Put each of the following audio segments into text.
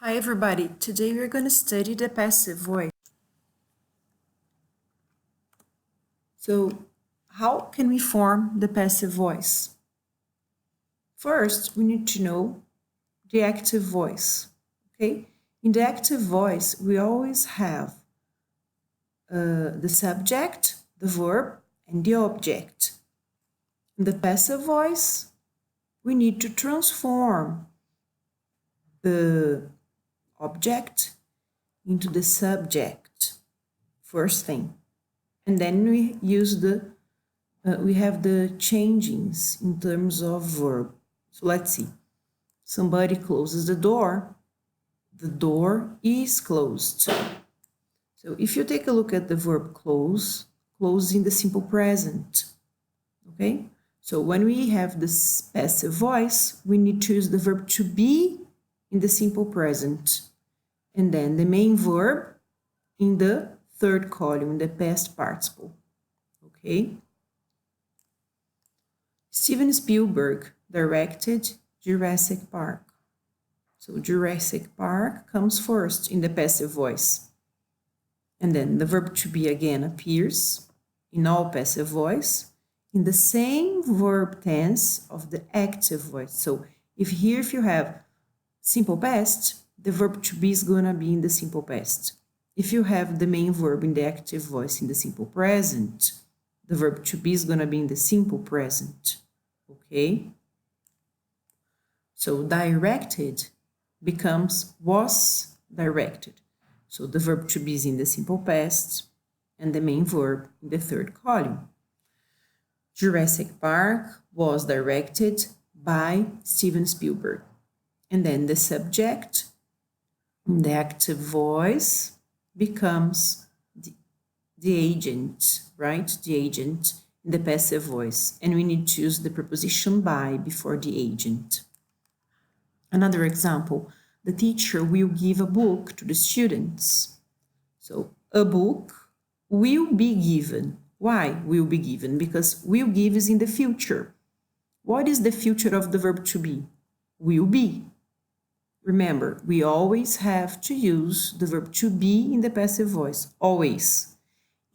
Hi everybody, today we're going to study the passive voice. So, how can we form the passive voice? First, we need to know the active voice, okay? In the active voice, we always have the subject, the verb, and the object. In the passive voice, we need to transform the object into the subject, first thing. And then we use we have the changings in terms of verb. So let's see. Somebody closes the door is closed. So if you take a look at the verb close in the simple present, okay? So when we have this passive voice, we need to use the verb to be in the simple present, and then the main verb in the third column, the past participle, okay? Steven Spielberg directed Jurassic Park. So Jurassic Park comes first in the passive voice. And then the verb to be again appears in all passive voice in the same verb tense of the active voice. So if you have simple past, the verb to be is going to be in the simple past. If you have the main verb in the active voice in the simple present, the verb to be is going to be in the simple present. Okay? So directed becomes was directed. So the verb to be is in the simple past and the main verb in the third column. Jurassic Park was directed by Steven Spielberg. And then the subject in the active voice becomes the agent, right? The agent in the passive voice. And we need to use the preposition by before the agent. Another example, the teacher will give a book to the students. So a book will be given. Why will be given? Because will give is in the future. What is the future of the verb to be? Will be. Remember, we always have to use the verb to be in the passive voice, always.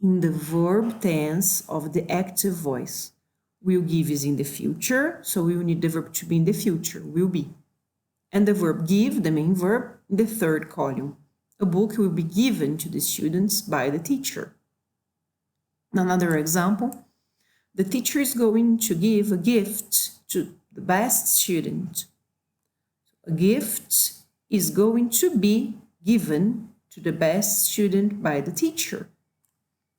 In the verb tense of the active voice. Will give is in the future, so we will need the verb to be in the future, will be. And the verb give, the main verb, in the third column. A book will be given to the students by the teacher. Another example, the teacher is going to give a gift to the best student. A gift is going to be given to the best student by the teacher.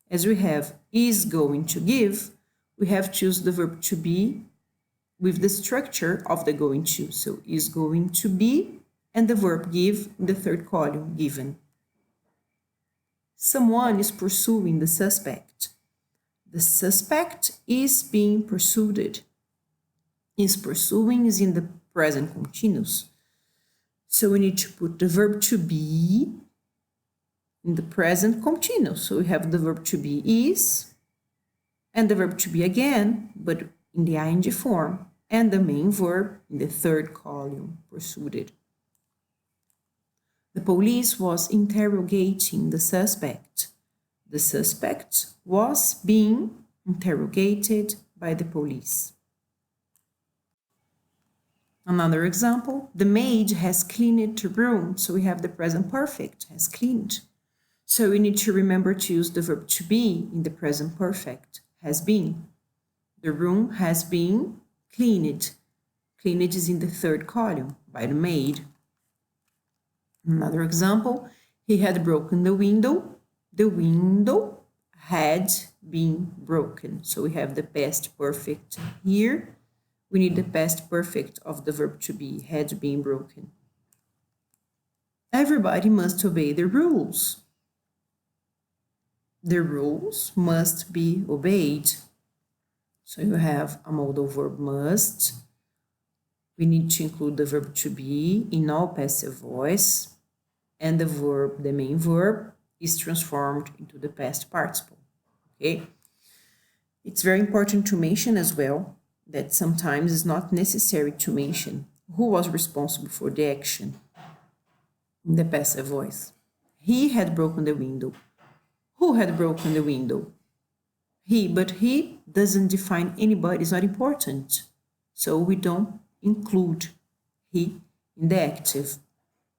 As we have is going to give, we have to use the verb to be with the structure of the going to. So is going to be and the verb give in the third column, given. Someone is pursuing the suspect. The suspect is being pursued. Is pursuing is in the present continuous. So we need to put the verb to be in the present continuous. So we have the verb to be is and the verb to be again, but in the ing form, and the main verb in the third column, pursued. The police was interrogating the suspect. The suspect was being interrogated by the police. Another example, the maid has cleaned the room. So we have the present perfect, has cleaned. So we need to remember to use the verb to be in the present perfect, has been. The room has been cleaned. Cleaned is in the third column by the maid. Another example, he had broken the window. The window had been broken. So we have the past perfect here. We need the past perfect of the verb to be, had been broken. Everybody must obey the rules. The rules must be obeyed. So you have a modal verb must. We need to include the verb to be in all passive voice. And the verb, the main verb, is transformed into the past participle. Okay? It's very important to mention as well that sometimes it's not necessary to mention who was responsible for the action. in the passive voice. He had broken the window. Who had broken the window? He, but he doesn't define anybody, it's not important. So we don't include he in the active.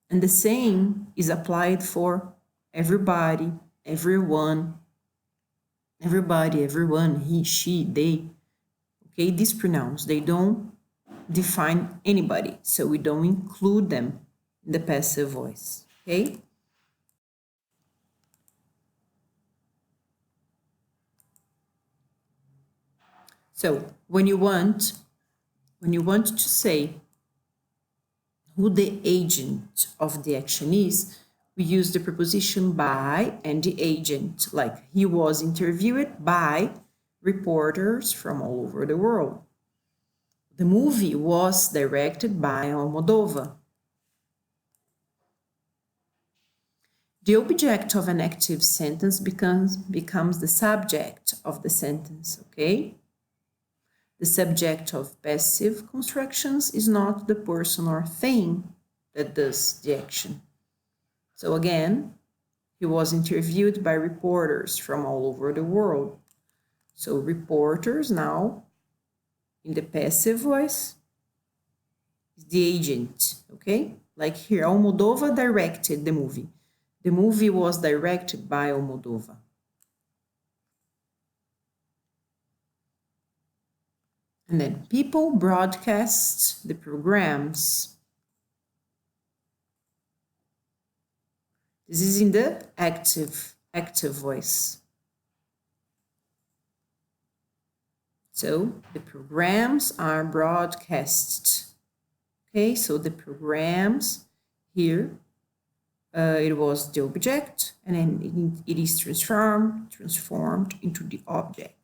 And the same is applied for everybody, everyone, he, she, they. Okay, these pronouns, they don't define anybody, so we don't include them in the passive voice. Okay? So when you want to say who the agent of the action is, we use the preposition by and the agent, like he was interviewed by reporters from all over the world. The movie was directed by Almodóvar. The object of an active sentence becomes the subject of the sentence, okay? The subject of passive constructions is not the person or thing that does the action. So again, he was interviewed by reporters from all over the world. So reporters now, in the passive voice, is the agent, okay? Like here, Almodóvar directed the movie. The movie was directed by Almodóvar. And then people broadcast the programs. This is in the active voice. So the programs are broadcast. Okay, so the programs here, it was the object, and then it is transformed into the object.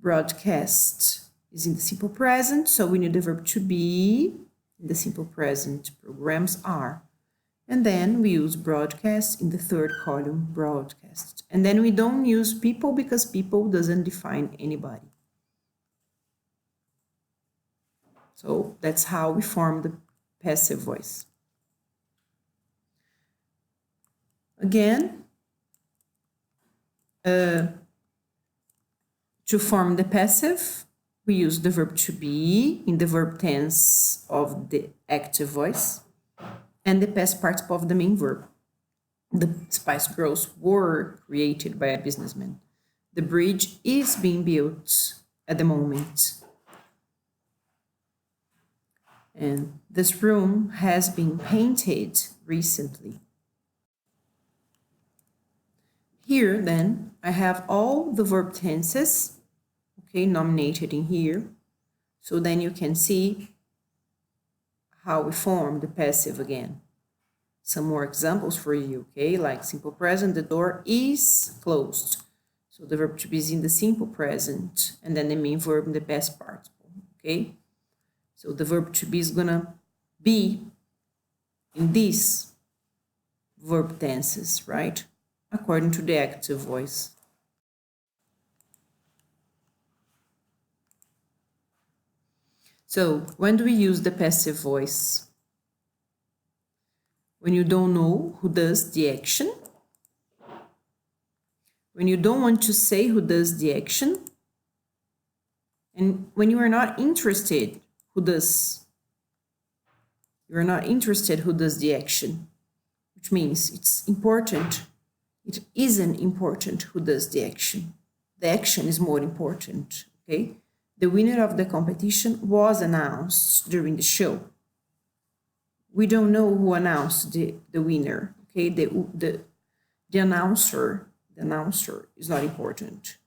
Broadcast is in the simple present, so we need the verb to be in the simple present. Programs are. And then we use broadcast in the third column, broadcast. And then we don't use people because people doesn't define anybody. So that's how we form the passive voice. Again, to form the passive, we use the verb to be in the verb tense of the active voice and the past participle of the main verb. The Spice Girls were created by a businessman. The bridge is being built at the moment. And this room has been painted recently. Here, then, I have all the verb tenses, okay, nominated in here. So then you can see how we form the passive again. Some more examples for you, okay? Like simple present, the door is closed. So the verb to be is in the simple present, and then the main verb in the past participle, okay? So the verb to be is gonna be in these verb tenses, right? According to the active voice. So when do we use the passive voice? When you don't know who does the action, when you don't want to say who does the action, and when you are not interested who does the action, which means it's important. It isn't important who does the action. The action is more important, okay? The winner of the competition was announced during the show. We don't know who announced the winner, okay? The announcer is not important.